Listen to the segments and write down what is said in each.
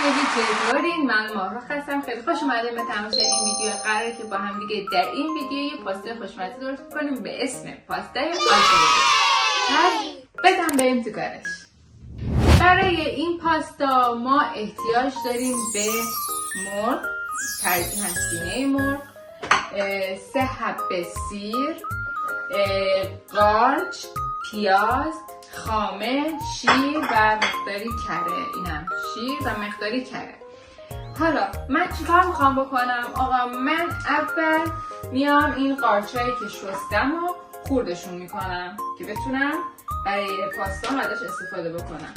بگید چطورین؟ من ماهرخ هستم. خیلی خوش اومدین به تماشای این ویدیو. قراره که با هم دیگه در این ویدیو یه پاستا خوشمزه درست کنیم به اسم پاستای آلفردو. بدم بریم تو کارش. برای این پاستا ما احتیاج داریم به مرغ، ترجیحاً سینه مرغ، 3 حبه سیر، قارچ، پیاز، خامه، شیر و مقداری کره. اینم شیر و مقداری کره. حالا من چیکار میخوام بکنم؟ آقا من اول میام این قارچایی که شستم و خوردشون میکنم که بتونم برای پاستا ازش استفاده بکنم.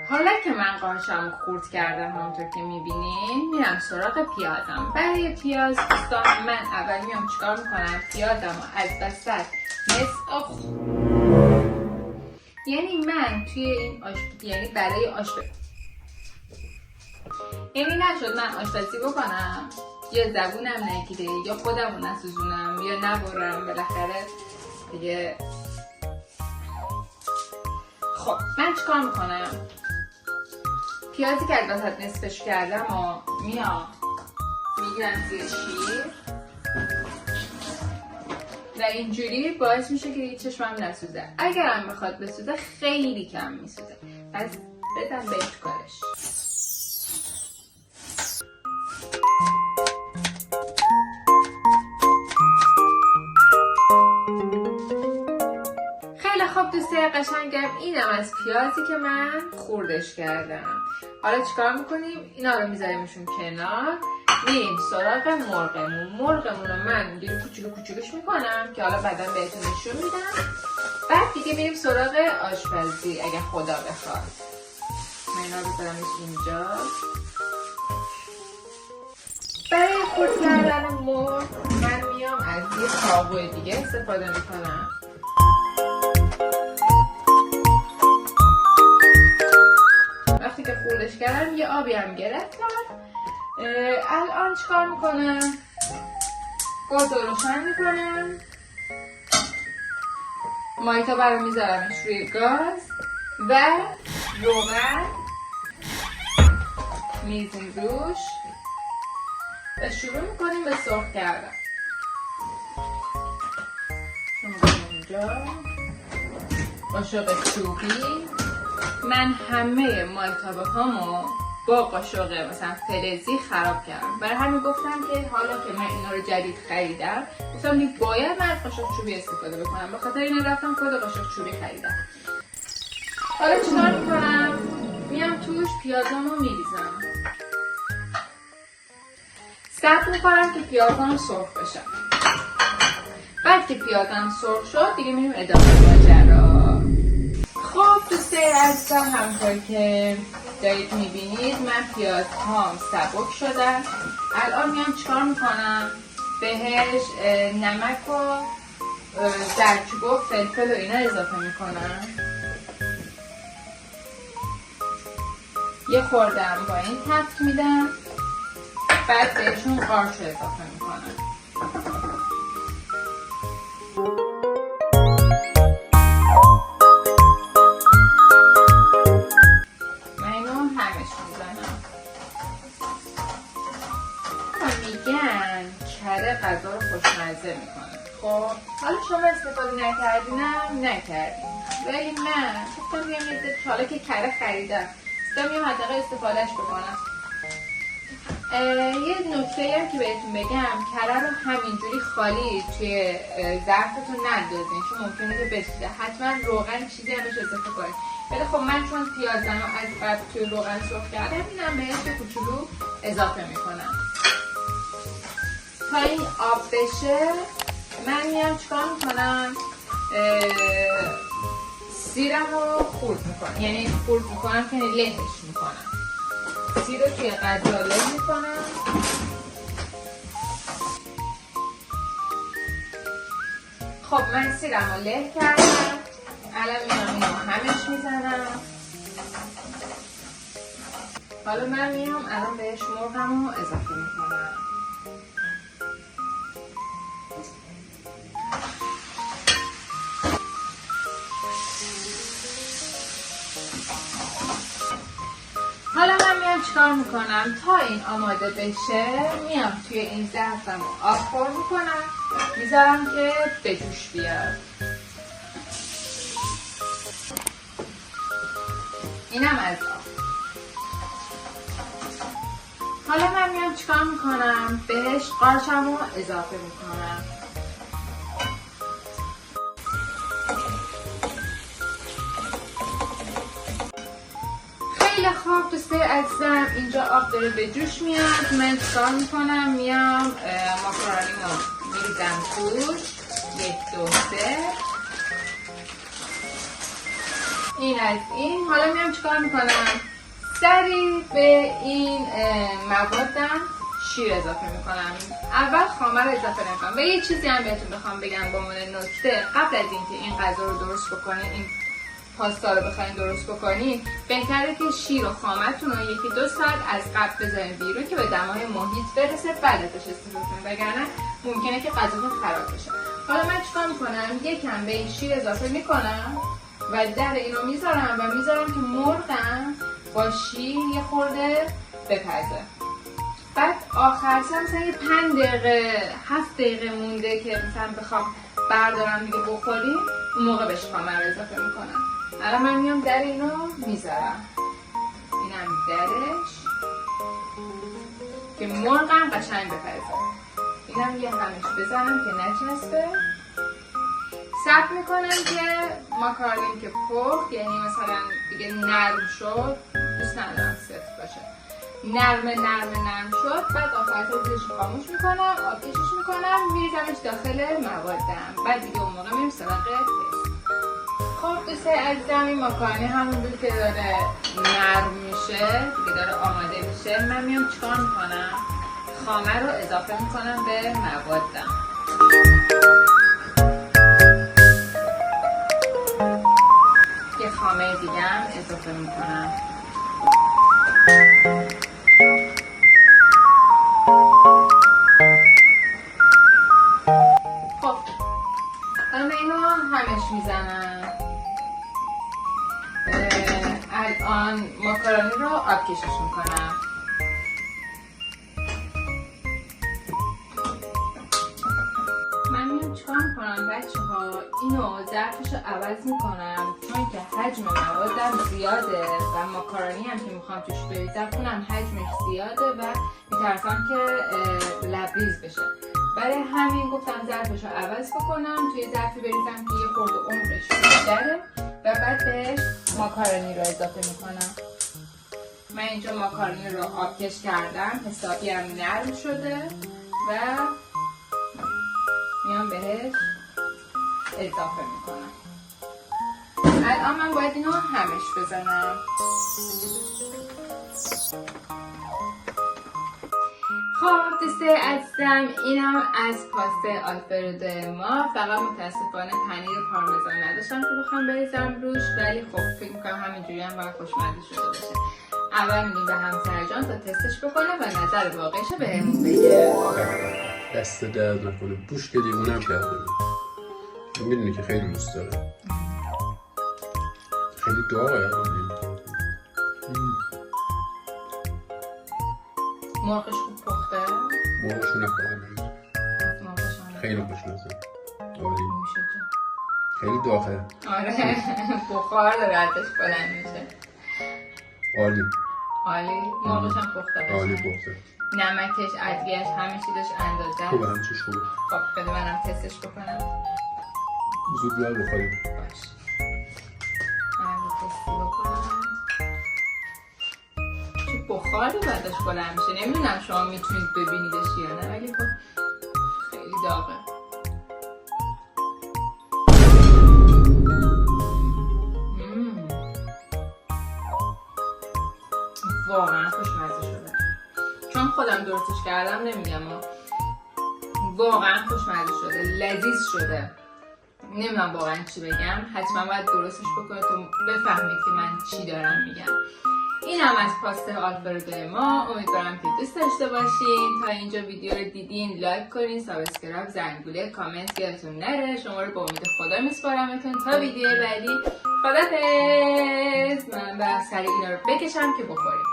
حالا که من قارچم خورد کردم همونطور که میبینین میرم سراغ پیازم. برای پیاز دوستان من اول میام چیکار میکنم؟ پیازم رو از وسط یعنی من توی این یعنی برای یعنی نشد من آشپزی بکنم یا زبونم نگیره یا خودم رو نسوزونم یا نبرم بالاخره دیگه. خب من چیکار میکنم؟ پیازی که از وسط نصفش کردم و میام میگیرم زیر شیر و اینجوری باعث میشه که دیگه چشمم نسوزه. اگرم بخواد بسوزه خیلی کم میسوزه. پس بدم به تو کارش. خب دوستای قشنگم، اینم از پیازی که من خوردش کردم. حالا چیکار میکنیم؟ اینا رو میذاریمشون کنار، میریم سراغ مرغمون رو من اینجوری کوچولوش میکنم که حالا بعدا بهتون نشون میدم. بعد دیگه میریم سراغ آشپزی اگه خدا بخواد. من اینا رو بذارمش اینجا. برای خورد کردن مرغ من میام از یه چاقوی دیگه استفاده میکنم. وقتی که خوردش کردم یه آبی هم گرفتم. الان چیکار میکنم؟ گاز رو روشن میکنم، مایتا برام میذارمش روی گاز و روغن میزیم روش و شروع میکنیم به سرخ کردن. اینجا قاشق چوبی. من همه مایتابه هامو با قاشق مثلا فلزی خراب کردم. برای همین گفتم که حالا که من اینا رو جدید خریدم گفتم دیگه باید من قاشق چوبی استفاده بکنم. به خاطر این رفتم خود قاشق چوبی خریدم. حالا چیکار میکنم؟ میام توش پیازامو میریزم. صبر میکنم که پیازام سرخ بشه. بعد که پیازم سرخ شد دیگه میریم ادامه ماجرا. خب دوستای عزیزم، همونطور که دارید میبینید من پیاز هام سبک شدن. الان میام چیکار میکنم؟ بهش نمک و زردچوبه و فلفل و اینا اضافه میکنم. یه خوردم با این تفت میدم. بعد بهشون قارچ رو اضافه میکنم. میگن کره غذا رو خوشمزه میکنه. خب حالا شما استفاده نکردینم نکردین، ولی من گفتم میام حالا که کره خریدم گفتم میام حداقل استفادهش بکنم. یه نکته هم که بهتون بگم، کره رو همینجوری خالی توی ظرفتون نندازین چون ممکنه که بسوزه. حتما روغن چیزی همش اضافه کنید. ولی خب من چون پیازم رو از قبل توی روغن سرخ کردم اینم بهش کوچولو اضافه میکنم. تا این آب بشه من میام چیکار میکنم؟ سیرم رو خورد میکنم، یعنی خورد میکنم که لهش میکنم. سیر رو توی قدر له میکنم. خب من سیرم رو له کردم. الان میام اینو همش میزنم. حالا من میام الان بهش مرغم رو اضافه میکنم. چیکار میکنم تا این آماده بشه میام توی این ظرفم رو آب پر میکنم، میذارم که به جوش بیاد. اینم از آب. حالا من میام چیکار میکنم؟ بهش قارچم رو اضافه میکنم. خیلی خوب دوستای عزیزم، اینجا آب داره به جوش میاد. من چیکار میکنم؟ میام ماکارونیمو میریزم توش، 1 2 3. این از این. حالا میام چیکار میکنم؟ سریع به این موادم شیر اضافه میکنم. اول خامه رو اضافه نمیکنم. و یه چیزی هم بهتون بخوام بگم به عنوان نکته، قبل از اینکه این غذا رو درست بکنین، این پاستا رو بخواین درست بکنین، بهتره که شیر و خامه‌تون رو 1 2 ساعت از قبل بذارین بیرون که به دمای محیط برسه، بعد ازش استفاده کنین، وگرنه ممکنه که غذاتون خراب بشه. حالا من چیکار میکنم؟ یکم به این شیر اضافه میکنم و در اینو میذارم و میذارم که مرغم با شیر یه خورده بپزه. بعد آخر مثلا یه 5 دقیقه 7 دقیقه مونده که مثلا بخوام بردارم دیگه بخوریم، اون موقع بهش خامه رو اضافه میکنم. الان من میام در اینو میذارم، اینم درش که مرغم قشنگ بپزه. اینم یه همش بزنم که نچسبه. صبر میکنم که ماکارونیم که پخت، یعنی مثلا دیگه نرم شد، دوست ندارم سفت باشه، نرم شد. بعد آخر زیرش خاموش میکنم، آتیشش میکنم، میریزمش داخل موادم. بعد دیگه اون موقع میریم سراغ تست. خب دوستای عزیزم، این ماکارونی همون بود که داره نرم میشه، دیگه داره آماده میشه. من میام چیکار میکنم؟ خامه رو اضافه میکنم به موادم. یه خامه دیگه هم اضافه میکنم. خب حالا من اینو همش میزنم. الان ماکارونی رو آبکشش میکنم. من میام چیکار میکنم بچه ها؟ اینو ظرفش رو عوض میکنم، چون که حجم موادم زیاده و ماکارونی هم که میخوام توش بریزم اونم حجمش زیاده و میترسم که لبریز بشه. برای همین گفتم ظرفش رو عوض بکنم، توی ظرفی بریزم که یه خورده عمرش بیشتره و بعد بهش ماکارونی رو اضافه میکنم. من اینجا ماکارونی رو آبکش کردم، حسابی هم نرم شده و میام بهش اضافه میکنم. الان من باید اینو همش بزنم. خب دوستای عزیزم، اینم از پاستا آلفردو ما. فقط متاسفانه پنیر پارمزان نداشتم که بخوام بریزم روش، ولی خب فکر میکنم همینجوری هم باید خوشمزه شده باشه. اول میدیم به همسر جان تا تستش بکنه و نظر واقعیش رو بهمون بگه. دست درد نکنه، بوش که دیوونم کرده بود. میدونی که خیلی دوست داره. خیلی داغه. مرغش خوب پخته؟ مرغشو نخورم. خیلی خوشمزه. عالی. خیلی داغه. آره بخار داره ازش بلند میشه. عالی. عالی. مرغش هم پخته باشه. عالی پخته. نمکش، ادویه‌اش، همه چیزش اندازه. خوبه، همه چیش خوبه. خب بده منم تستش بکنم. زود بیار بخوریم. باش. من تستی بکنم. چه بخاری بعدش بلند میشه. نمیدونم شما میتونید ببینیدش یا نه، ولی خب خیلی داغه. واقعا خوشمزه شده. چون خودم درستش کردم نمیگم، واقعا خوشمزه شده، لذیذ شده. نمیدونم واقعا چی بگم، حتما باید درستش بکنید تا بفهمید که من چی دارم میگم. این هم از پاستا آلفردو ما. امیدوارم که دوست داشته باشین. تا اینجا ویدیو رو دیدین لایک کنین، سابسکرایب، زنگوله، کامنت یادتون نره. شما رو به امید خدا میسپارمتون تا ویدیو بعدی. خدافظ. من برم سریع اینا رو بکشم که بخوریم.